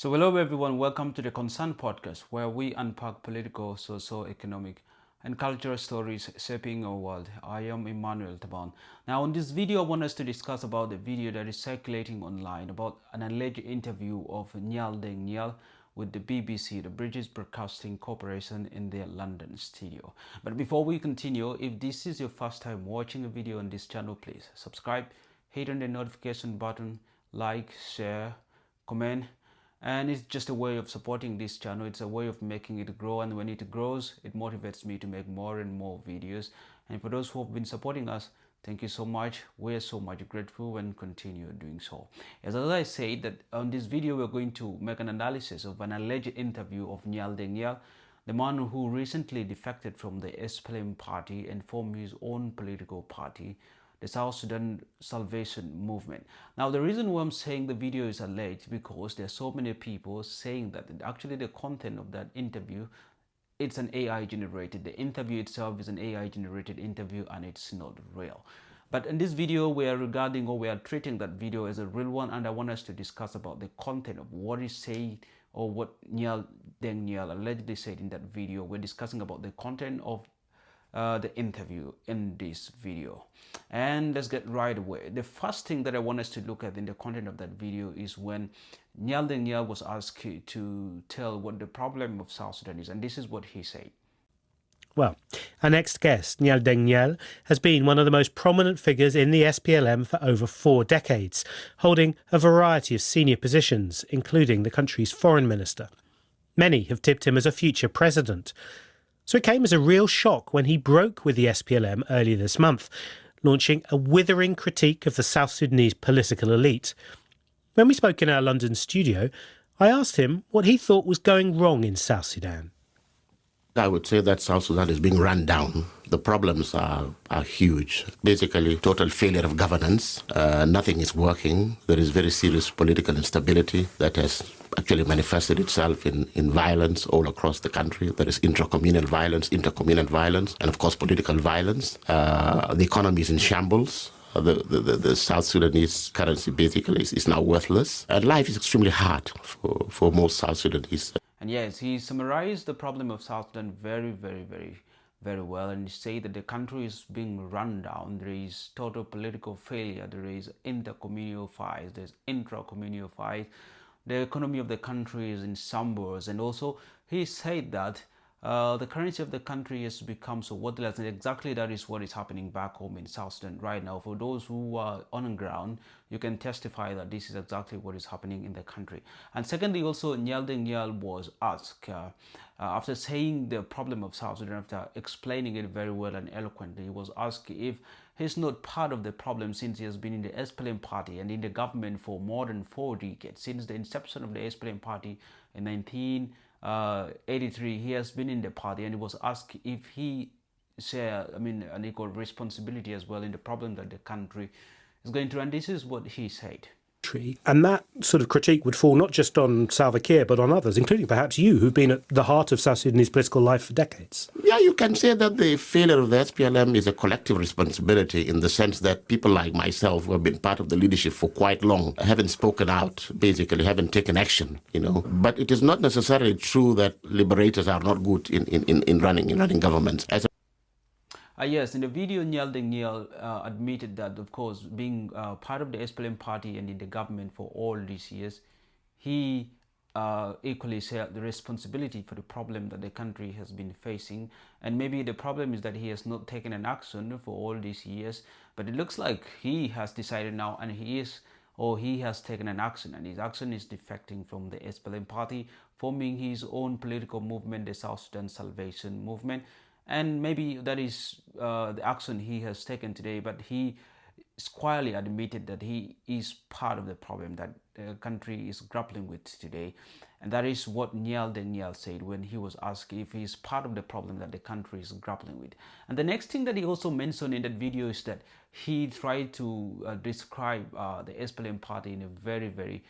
So hello everyone, welcome to the Concern Podcast, where we unpack political, socio-economic and cultural stories shaping our world. I am Emmanuel Taban. Now in this video, I want us to discuss about the video that is circulating online about an alleged interview of Nhial Deng Nhial with the BBC, the British Broadcasting Corporation, in their London studio. But before we continue, if this is your first time watching a video on this channel, please subscribe, hit on the notification button, like, share, comment, and it's just a way of supporting this channel. It's a way of making it grow, and when it grows, it motivates me to make more and more videos. And for those who have been supporting us, thank you so much. We're so much grateful and continue doing so. As I said, that on this video we're going to make an analysis of an alleged interview of Nhial Deng Nhial, the man who recently defected from the SPLM party and formed his own political party, the South Sudan Salvation Movement. Now, the reason why I'm saying the video is alleged because there are so many people saying that actually the content of that interview, it's an AI generated. The interview itself is an AI generated interview and it's not real. But in this video, we are treating that video as a real one, and I want us to discuss about the content of what is said or what Nhial Deng Nhial allegedly said in that video. We're discussing about the content of the interview in this video, and let's get right away. The first thing that I want us to look at in the content of that video is when Nhial Deng Nhial was asked to tell what the problem of South Sudan is, and this is what he said. Well, our next guest, Nhial Deng Nhial, has been one of the most prominent figures in the SPLM for over 4 decades, holding a variety of senior positions, including the country's foreign minister. Many have tipped him as a future president. So it came as a real shock when he broke with the SPLM earlier this month, launching a withering critique of the South Sudanese political elite. When we spoke in our London studio, I asked him what he thought was going wrong in South Sudan. I would say that South Sudan is being run down. The problems are huge. Basically, total failure of governance. Nothing is working. There is very serious political instability that has actually manifested itself in violence all across the country. There is intracommunal violence, intercommunal violence, and of course political violence. The economy is in shambles. The South Sudanese currency basically is now worthless. And life is extremely hard for most South Sudanese. And yes, he summarized the problem of South Sudan very well, and he said that the country is being run down. There is total political failure. There is intercommunal fights. There's intracommunal fights. The economy of the country is in shambles, and also he said that the currency of the country has become so worthless, and exactly that is what is happening back home in South Sudan right now. For those who are on the ground, you can testify that this is exactly what is happening in the country. And secondly, also Nhial Deng Nhial was asked, after saying the problem of South Sudan, after explaining it very well and eloquently, he was asked if he's not part of the problem since he has been in the SPLM party and in the government for more than 4 decades. Since the inception of the SPLM party in 1983, he has been in the party, and he was asked if he share, an equal responsibility as well in the problem that the country is going through, and this is what he said. And that sort of critique would fall not just on Salva Kiir, but on others, including perhaps you, who've been at the heart of South Sudanese political life for decades. Yeah, you can say that the failure of the SPLM is a collective responsibility in the sense that people like myself, who have been part of the leadership for quite long, haven't spoken out, basically haven't taken action, But it is not necessarily true that liberators are not good in running governments. Yes, in the video, Nhial Deng Nhial admitted that, of course, being part of the SPLM party and in the government for all these years, he equally shared the responsibility for the problem that the country has been facing. And maybe the problem is that he has not taken an action for all these years, but it looks like he has decided now, and he has taken an action, and his action is defecting from the SPLM party, forming his own political movement, the South Sudan Salvation Movement. And maybe that is the action he has taken today, but he squarely admitted that he is part of the problem that the country is grappling with today. And that is what Nhial Deng Nhial said when he was asked if he is part of the problem that the country is grappling with. And the next thing that he also mentioned in that video is that he tried to describe the SPLM party in a very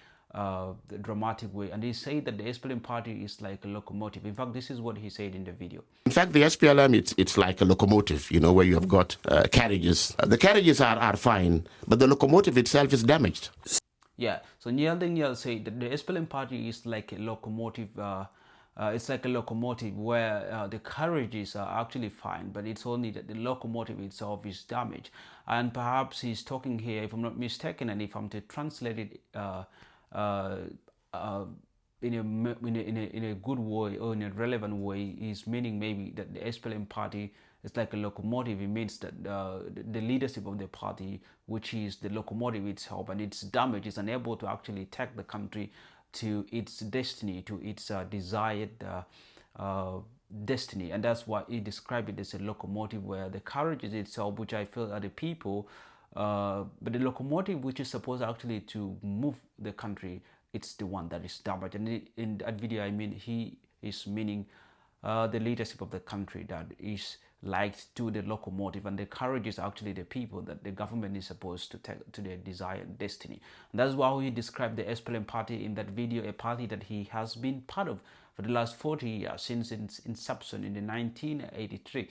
dramatic way, and he said that the SPLM party is like a locomotive. In fact, this is what he said in the video. In fact, the SPLM, it's like a locomotive, where you have got carriages. The carriages are fine, but the locomotive itself is damaged. Yeah, so Nhial Deng Nhial said that the SPLM party is like a locomotive. It's like a locomotive where the carriages are actually fine, but it's only that the locomotive itself is damaged. And perhaps he's talking here, if I'm not mistaken, and if I'm to translate it uh, uh, in a good way or in a relevant way, is meaning maybe that the SPLM party is like a locomotive. It means that the leadership of the party, which is the locomotive itself, and its damage, is unable to actually take the country to its destiny, to its desired destiny. And that's why he described it as a locomotive, where the carriages itself, which I feel are the people, but the locomotive, which is supposed actually to move the country, it's the one that is damaged. And in that video, I mean, he is meaning the leadership of the country that is like to the locomotive, and the carriage is actually the people that the government is supposed to take to their desired destiny. And that's why he described the SPLM party in that video, a party that he has been part of for the last 40 years, since its inception in the 1983.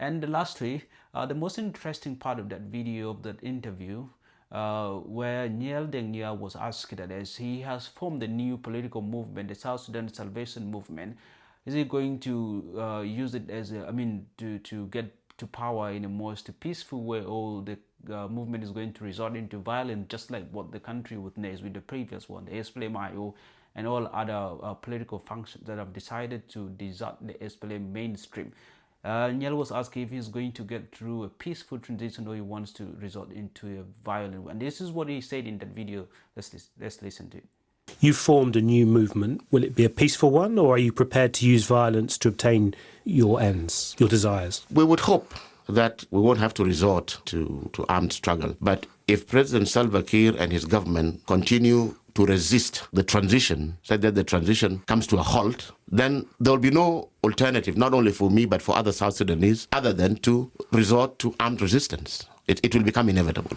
And lastly, the most interesting part of that video, of that interview, where Nhial Deng Nhial was asked that as he has formed a new political movement, the South Sudan Salvation Movement, is he going to use it as a, I mean, to get to power in a most peaceful way, or the movement is going to resort into violence, just like what the country witnessed with the previous one, the SPLM-IO, and all other political functions that have decided to desert the SPLM mainstream. Nhial was asked if he's going to get through a peaceful transition or he wants to resort into a violent one. And this is what he said in that video. Let's listen to it. You formed a new movement. Will it be a peaceful one, or are you prepared to use violence to obtain your ends, your desires? We would hope that we won't have to resort to armed struggle. But if President Salva Kiir and his government continue to resist the transition, so that the transition comes to a halt, then there will be no alternative, not only for me, but for other South Sudanese, other than to resort to armed resistance. It will become inevitable.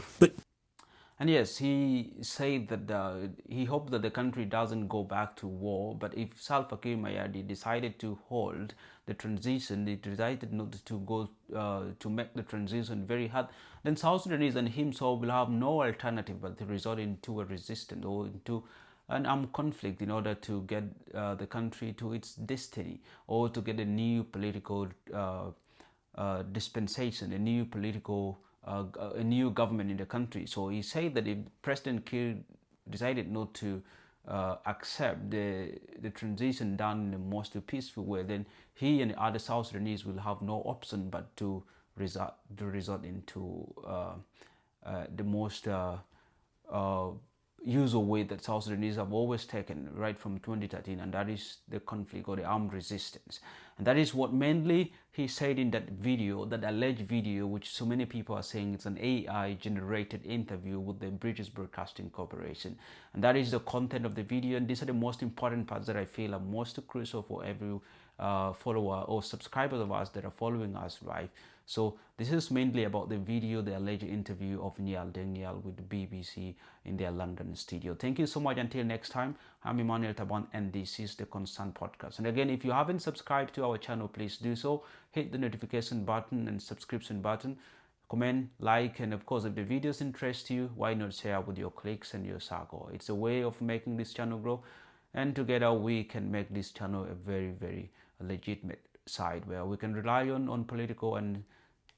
And yes, he said that he hoped that the country doesn't go back to war. But if Salva Kiir Mayadi decided to hold the transition, they decided not to go to make the transition very hard, then South Sudanese and himself will have no alternative but to resort into a resistance or into an armed conflict in order to get the country to its destiny, or to get a new political dispensation, a new political a new government in the country. So he said that if President Kiir decided not to accept the transition done in the most peaceful way, then he and the other South Sudanese will have no option but to resort into the most usual way that South Sudanese have always taken right from 2013, and that is the conflict or the armed resistance. And that is what mainly he said in that video, that alleged video, which so many people are saying it's an AI generated interview with the British Broadcasting Corporation. And that is the content of the video, and these are the most important parts that I feel are most crucial for every follower or subscribers of us that are following us, right? So this is mainly about the video, the alleged interview of Nhial Deng Nhial with the BBC in their London studio. Thank you so much. Until next time, I'm Emmanuel Taban, and this is the Concern Podcast. And again, if you haven't subscribed to our channel, please do so. Hit the notification button and subscription button. Comment, like, and of course, if the videos interest you, why not share with your colleagues and your circle? It's a way of making this channel grow, and together we can make this channel a very, very legitimate side where we can rely on political and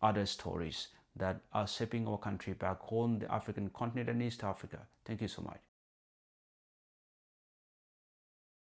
other stories that are shaping our country back home, the African continent and East Africa. Thank you so much.